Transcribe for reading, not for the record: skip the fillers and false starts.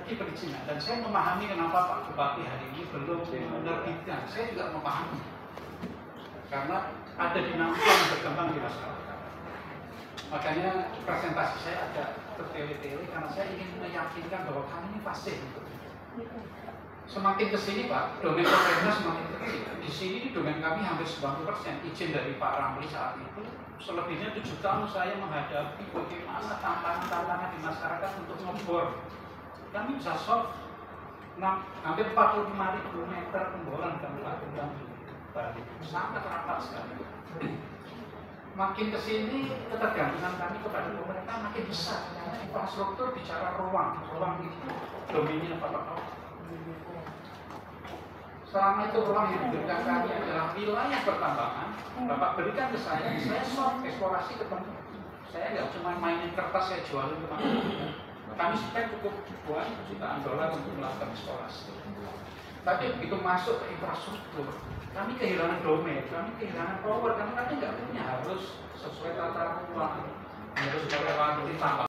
strategi perizinan. Dan saya memahami kenapa Pak Bupati hari ini belum menerbitkan. Saya juga memahami karena ada dinamika yang berkembang di masyarakat. Makanya presentasi saya agak bertele-tele karena saya ingin meyakinkan bahwa kami ini pasti. Semakin kesini Pak, domain pemerintah semakin kecil. Di sini domain kami hampir 90%. Izin dari Pak Ramli saat itu, selebihnya 7 tahun saya menghadapi bagaimana tantangan-tantangan di masyarakat untuk ngebor. Kami bisa solve hampir 45.000 meter pemboran kabupaten Bali. Sangat rapat sekali. Makin kesini ketergantungan kami kepada pemerintah makin besar. Karena infrastruktur bicara ruang itu domainnya Bapak. Selama itu ruang yang diberikan kami adalah wilayah pertambangan, Bapak berikan ke saya soft eksplorasi ketemu. Saya nggak cuma mainin kertas, saya jualin ke mana-mana. Kami spend cukup jutaan dolar untuk melakukan eksplorasi. Tapi begitu masuk ke infrastruktur, kami kehilangan domain, kami kehilangan power, karena kami nggak punya, harus sesuai tata ruang, harus melewati tambang.